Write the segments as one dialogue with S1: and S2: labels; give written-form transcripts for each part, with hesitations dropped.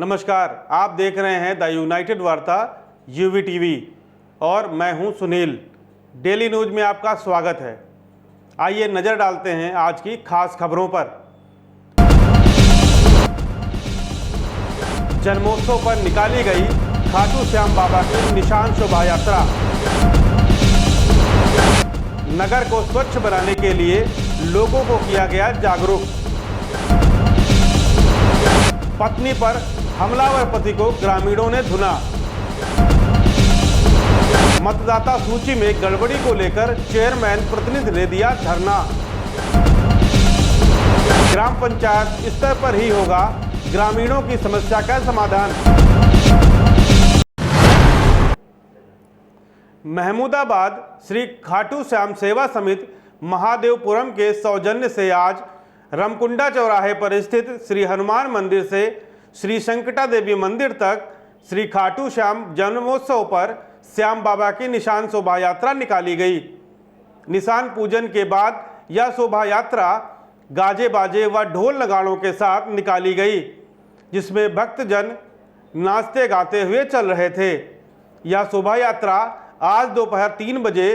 S1: नमस्कार, आप देख रहे हैं द यूनाइटेड वार्ता यूवी टीवी और मैं हूं सुनील। डेली न्यूज में आपका स्वागत है। आइए नज़र डालते हैं आज की खास खबरों पर। जन्मोत्सव पर निकाली गई खाटू श्याम बाबा की निशान शोभा यात्रा। नगर को स्वच्छ बनाने के लिए लोगों को किया गया जागरूक। पत्नी पर हमलावर पति को ग्रामीणों ने धुना। मतदाता सूची में गड़बड़ी को लेकर चेयरमैन प्रतिनिधि ने दिया धरना। ग्राम पंचायत स्तर पर ही होगा ग्रामीणों की समस्या का समाधान। महमूदाबाद श्री खाटू श्याम सेवा समिति महादेवपुरम के सौजन्य से आज रमकुंडा चौराहे पर स्थित श्री हनुमान मंदिर से श्री संकटा देवी मंदिर तक श्री खाटू श्याम जन्मोत्सव पर श्याम बाबा की निशान शोभा यात्रा निकाली गई। निशान पूजन के बाद यह शोभा यात्रा गाजे बाजे व ढोल नगाड़ों के साथ निकाली गई, जिसमें भक्तजन नाचते गाते हुए चल रहे थे। यह शोभा यात्रा आज दोपहर 3 बजे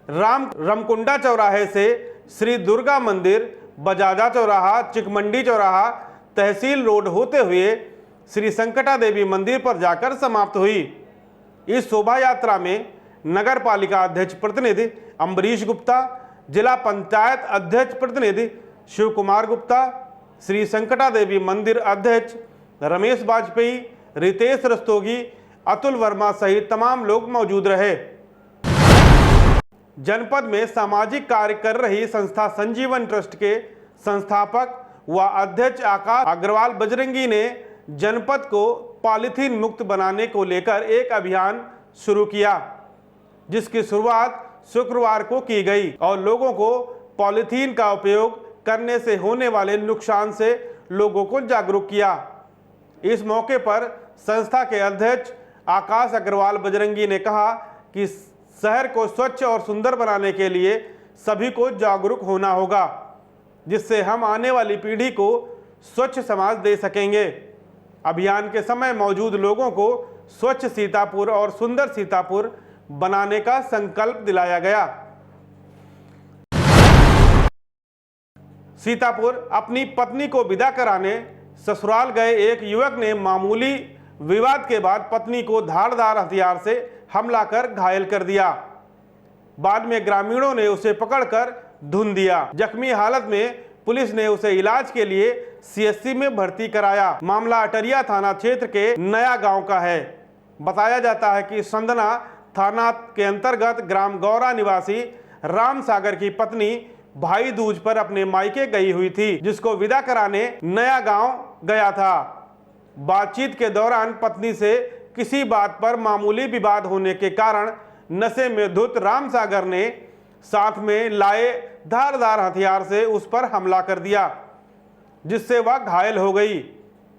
S1: रमकुंडा चौराहे से श्री दुर्गा मंदिर, बजाजा चौराहा, चिकमंडी चौराहा, तहसील रोड होते हुए श्री संकटा देवी मंदिर पर जाकर समाप्त हुई। इस शोभा यात्रा में नगर पालिका अध्यक्ष प्रतिनिधि अम्बरीश गुप्ता, जिला पंचायत अध्यक्ष प्रतिनिधि शिव कुमार गुप्ता, श्री संकटा देवी मंदिर अध्यक्ष रमेश वाजपेयी, रितेश रस्तोगी, अतुल वर्मा सहित तमाम लोग मौजूद रहे। जनपद में सामाजिक कार्य कर रही संस्था संजीवन ट्रस्ट के संस्थापक व अध्यक्ष आकाश अग्रवाल बजरंगी ने जनपद को पॉलीथीन मुक्त बनाने को लेकर एक अभियान शुरू किया, जिसकी शुरुआत शुक्रवार को की गई और लोगों को पॉलीथीन का उपयोग करने से होने वाले नुकसान से लोगों को जागरूक किया। इस मौके पर संस्था के अध्यक्ष आकाश अग्रवाल बजरंगी ने कहा कि शहर को स्वच्छ और सुंदर बनाने के लिए सभी को जागरूक होना होगा, जिससे हम आने वाली पीढ़ी को स्वच्छ समाज दे सकेंगे। अभियान के समय मौजूद लोगों को स्वच्छ सीतापुर और सुंदर सीतापुर बनाने का संकल्प दिलाया गया। सीतापुर अपनी पत्नी को विदा कराने ससुराल गए एक युवक ने मामूली विवाद के बाद पत्नी को धारदार हथियार से हमला कर घायल कर दिया। बाद में ग्रामीणों ने उसे पकड़कर धुन दिया। जख्मी हालत में पुलिस ने उसे इलाज के लिए सीएचसी में भर्ती कराया। मामला अटरिया थाना क्षेत्र के नया गांव का है। बताया जाता है कि संदना थाना के अंतर्गत ग्राम गौरा निवासी राम सागर की पत्नी भाई दूज पर अपने मायके गई हुई थी, जिसको विदा कराने नया गांव गया था। बातचीत के दौरान पत्नी से किसी बात पर मामूली विवाद होने के कारण नशे में धुत राम सागर ने साथ में लाए धारदार हथियार से उस पर हमला कर दिया, जिससे वह घायल हो गई।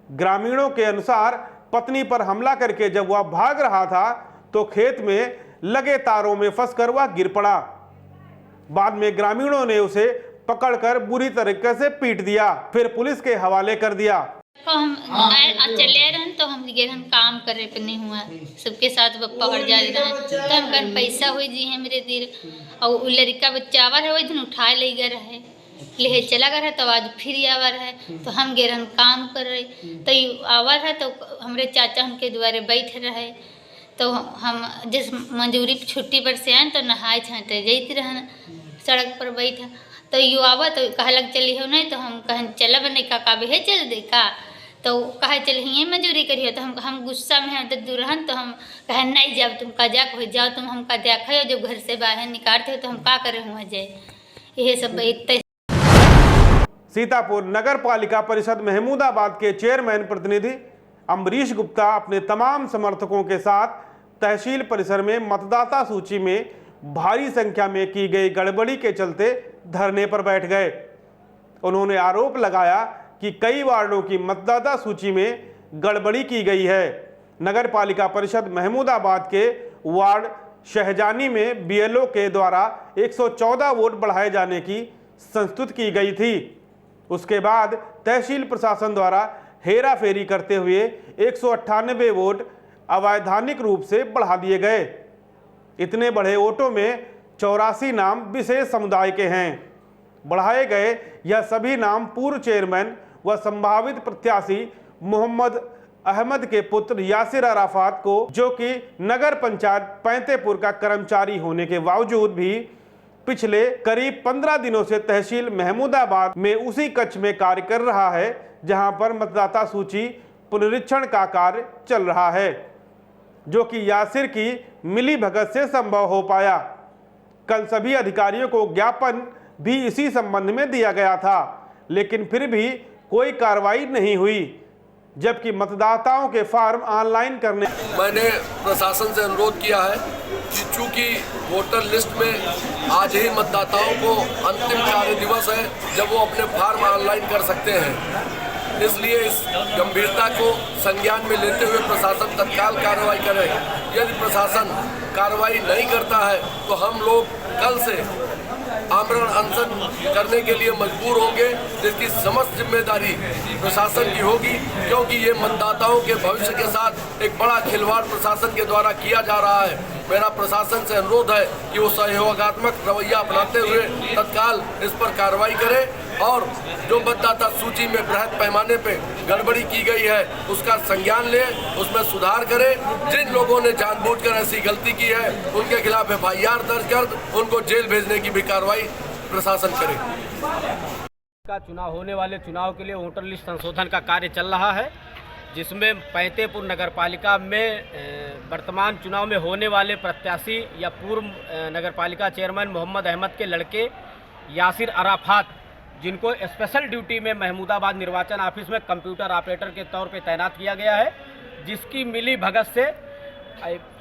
S1: ग्रामीणों के अनुसार पत्नी पर हमला करके जब वह भाग रहा था तो खेत में लगे तारों में फंसकर वह गिर पड़ा। बाद में ग्रामीणों ने उसे पकड़कर बुरी तरीके से पीट दिया, फिर पुलिस के हवाले कर दिया।
S2: तो हम चले रहे तो हम गेरन काम करे पे नहीं हुआ, सबके साथ पकड़ जा रहे तो हम कर पैसा हो जी है मेरे दिल और लड़का बच्चा आवर है, वही दिन उठा ले गए रहे ले चला गया है। तो आज फिर आवर है तो हम गेरन काम कर रहे तो आवर है तो हमारे चाचा हमके द्वारे बैठे रहे तो हम जिस मंजूरी छुट्टी पर से आए तो नहाए छाटे जाते रहन सड़क पर बैठा तो यू आवा तो कहा लग चली हो नहीं तो हम कहें चला बने का है चल दे का तो कहे चल ही मजूरी करिए तो हम गुस्सा में हैं तो दूरहन तो हम कहे नहीं जब तुम कजाक हो जाओ तुम हमका देखा हो जब घर से बाहर निकालते हो तो हम का करे हुआ जाए यही सब।
S1: सीतापुर नगर पालिका परिषद महमूदाबाद के चेयरमैन प्रतिनिधि अम्बरीश गुप्ता अपने तमाम समर्थकों के साथ तहसील परिसर में मतदाता सूची में भारी संख्या में की गई गड़बड़ी के चलते धरने पर बैठ गए। उन्होंने आरोप लगाया कि कई वार्डों की मतदाता सूची में गड़बड़ी की गई है। नगर पालिका परिषद महमूदाबाद के वार्ड शहजानी में बीएलओ के द्वारा 114 वोट बढ़ाए जाने की संस्तुति की गई थी। उसके बाद तहसील प्रशासन द्वारा हेरा फेरी करते हुए 198 वोट अवैधानिक रूप से बढ़ा दिए गए। इतने बढ़े वोटों में 84 नाम विशेष समुदाय के हैं। बढ़ाए गए यह सभी नाम पूर्व चेयरमैन व संभावित प्रत्याशी मोहम्मद अहमद के पुत्र यासिर अराफात को, जो कि नगर पंचायत पैंतेपुर का कर्मचारी होने के बावजूद भी पिछले करीब 15 दिनों से तहसील महमूदाबाद में उसी कक्ष में कार्य कर रहा है जहां पर मतदाता सूची पुनरीक्षण का कार्य चल रहा है, जो कि यासिर की मिली भगत से संभव हो पाया। कल सभी अधिकारियों को ज्ञापन भी इसी संबंध में दिया गया था, लेकिन फिर भी कोई कार्रवाई नहीं हुई, जबकि मतदाताओं के फॉर्म ऑनलाइन करने
S3: मैंने प्रशासन से अनुरोध किया है कि चूंकि वोटर लिस्ट में आज ही मतदाताओं को अंतिम कार्य दिवस है जब वो अपने फॉर्म ऑनलाइन कर सकते हैं, इसलिए इस गंभीरता को संज्ञान में लेते हुए प्रशासन तत्काल कार्रवाई करे। यदि प्रशासन कार्रवाई नहीं करता है तो हम लोग कल से आमरण अनशन करने के लिए मजबूर होंगे, जिसकी समस्त जिम्मेदारी प्रशासन की होगी, क्योंकि ये मतदाताओं के भविष्य के साथ एक बड़ा खिलवाड़ प्रशासन के द्वारा किया जा रहा है। मेरा प्रशासन से अनुरोध है कि वो सहयोगात्मक रवैया अपनाते हुए तत्काल इस पर कार्रवाई करे और जो मतदाता सूची में बृहद पैमाने पे गड़बड़ी की गई है उसका संज्ञान ले, उसमें सुधार करे। जिन लोगों ने जानबूझकर ऐसी गलती की है उनके खिलाफ FIR दर्ज कर उनको जेल भेजने की भी कार्रवाई प्रशासन करे।
S4: का चुनाव होने वाले चुनाव के लिए वोटर लिस्ट संशोधन का कार्य चल रहा है, जिसमें पैंतेपुर नगर पालिका में वर्तमान चुनाव में होने वाले प्रत्याशी या पूर्व नगर पालिका चेयरमैन मोहम्मद अहमद के लड़के यासिर अराफात, जिनको स्पेशल ड्यूटी में महमूदाबाद निर्वाचन ऑफिस में कंप्यूटर ऑपरेटर के तौर पे तैनात किया गया है, जिसकी मिली भगत से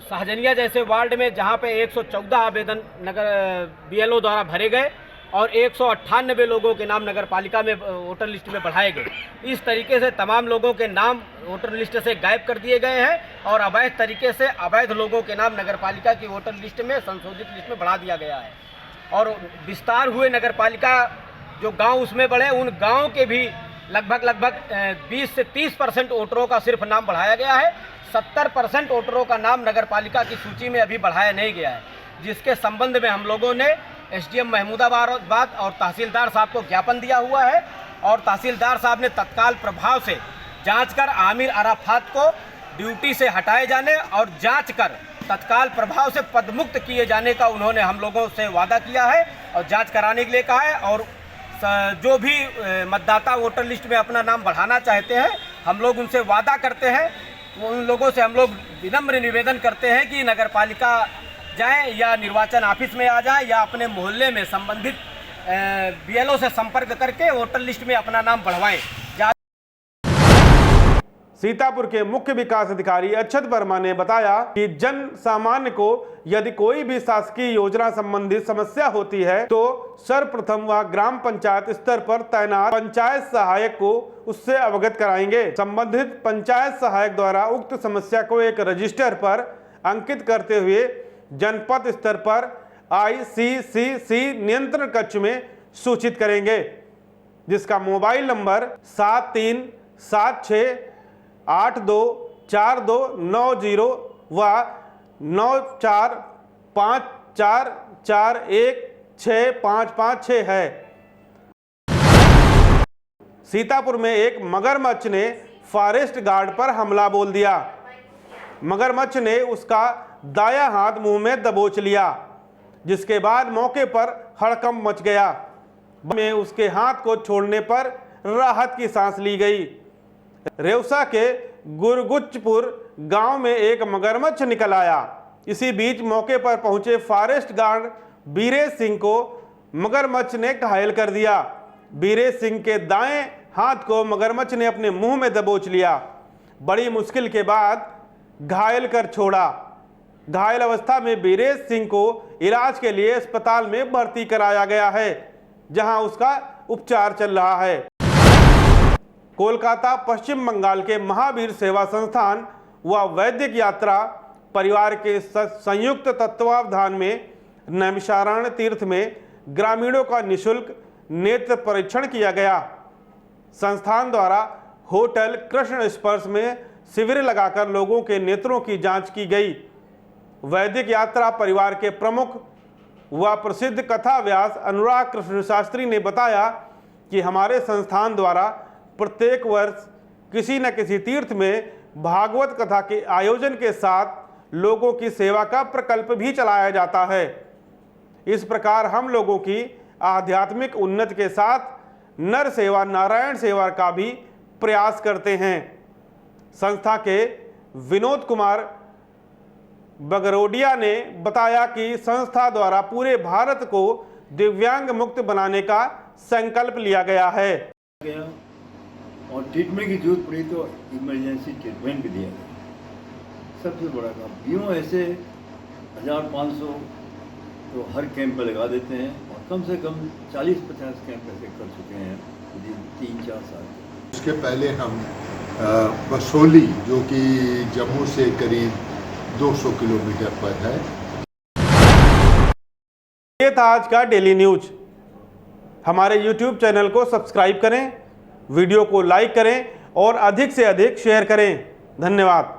S4: शाहजनिया जैसे वार्ड में जहां पे 114 आवेदन नगर BLO द्वारा भरे गए और 198 लोगों के नाम नगर पालिका में वोटर लिस्ट में बढ़ाए गए। इस तरीके से तमाम लोगों के नाम वोटर लिस्ट से गायब कर दिए गए हैं और अवैध तरीके से अवैध लोगों के नाम नगर पालिका की वोटर लिस्ट में संशोधित लिस्ट में बढ़ा दिया गया है। और विस्तार हुए नगर पालिका जो गांव उसमें बढ़े, उन गांव के भी लगभग 20 से 30% वोटरों का सिर्फ नाम बढ़ाया गया है। 70% वोटरों का नाम नगर पालिका की सूची में अभी बढ़ाया नहीं गया है, जिसके संबंध में हम लोगों ने SDM महमूदाबाद और तहसीलदार साहब को ज्ञापन दिया हुआ है और तहसीलदार साहब ने तत्काल प्रभाव से जांच कर आमिर अराफात को ड्यूटी से हटाए जाने और जांच कर तत्काल प्रभाव से पदमुक्त किए जाने का उन्होंने हम लोगों से वादा किया है और जांच कराने के लिए कहा है। और जो भी मतदाता वोटर लिस्ट में अपना नाम बढ़ाना चाहते हैं, हम लोग उनसे वादा करते हैं, उन लोगों से हम लोग विनम्र निवेदन करते हैं कि नगर पालिका जाएं या निर्वाचन ऑफिस में आ जाएं या अपने मोहल्ले में संबंधित BLO से संपर्क करके वोटर लिस्ट में अपना नाम बढ़वाएं।
S1: सीतापुर के मुख्य विकास अधिकारी अक्षत वर्मा ने बताया कि जन सामान्य को यदि कोई भी शासकीय योजना संबंधित समस्या होती है तो सर्वप्रथम वह ग्राम पंचायत स्तर पर तैनात पंचायत सहायक को उससे अवगत कराएंगे। संबंधित पंचायत सहायक द्वारा उक्त समस्या को एक रजिस्टर पर अंकित करते हुए जनपद स्तर पर ICCC नियंत्रण कक्ष में सूचित करेंगे, जिसका मोबाइल नंबर 7376824290 व 9454416556 है। सीतापुर में एक मगरमच्छ ने फॉरेस्ट गार्ड पर हमला बोल दिया। मगरमच्छ ने उसका दायां हाथ मुंह में दबोच लिया, जिसके बाद मौके पर हड़कंप मच गया। में उसके हाथ को छोड़ने पर राहत की सांस ली गई। रेवसा के गुरगुच्चपुर गांव में एक मगरमच्छ निकल आया। इसी बीच मौके पर पहुंचे फॉरेस्ट गार्ड बीरेश सिंह को मगरमच्छ ने घायल कर दिया। बीरेश सिंह के दाएं हाथ को मगरमच्छ ने अपने मुंह में दबोच लिया। बड़ी मुश्किल के बाद घायल कर छोड़ा। घायल अवस्था में बीरेश सिंह को इलाज के लिए अस्पताल में भर्ती कराया गया है, जहां उसका उपचार चल रहा है। कोलकाता पश्चिम बंगाल के महावीर सेवा संस्थान व वैदिक यात्रा परिवार के संयुक्त तत्वावधान में नैमिषारण्य तीर्थ में ग्रामीणों का निःशुल्क नेत्र परीक्षण किया गया। संस्थान द्वारा होटल कृष्ण स्पर्श में शिविर लगाकर लोगों के नेत्रों की जांच की गई। वैदिक यात्रा परिवार के प्रमुख व प्रसिद्ध कथा व्यास अनुराग कृष्ण शास्त्री ने बताया कि हमारे संस्थान द्वारा प्रत्येक वर्ष किसी न किसी तीर्थ में भागवत कथा के आयोजन के साथ लोगों की सेवा का प्रकल्प भी चलाया जाता है। इस प्रकार हम लोगों की आध्यात्मिक उन्नति के साथ नर सेवा नारायण सेवा का भी प्रयास करते हैं। संस्था के विनोद कुमार बगरोडिया ने बताया कि संस्था द्वारा पूरे भारत को दिव्यांग मुक्त बनाने का संकल्प लिया गया है
S5: और ट्रीटमेंट की जरूरत पड़ी तो इमरजेंसी ट्रीटमेंट भी दिया गया। सबसे बड़ा काम यूँ ऐसे 1500 तो हर कैंप में लगा देते हैं और कम से कम 40-50 कैंप ऐसे कर चुके हैं 3-4 साल।
S6: उसके पहले हम बसोली जो कि जम्मू से करीब 200 किलोमीटर पर है।
S1: ये था आज का डेली न्यूज। हमारे YouTube चैनल को सब्सक्राइब करें, वीडियो को लाइक करें और अधिक से अधिक शेयर करें। धन्यवाद।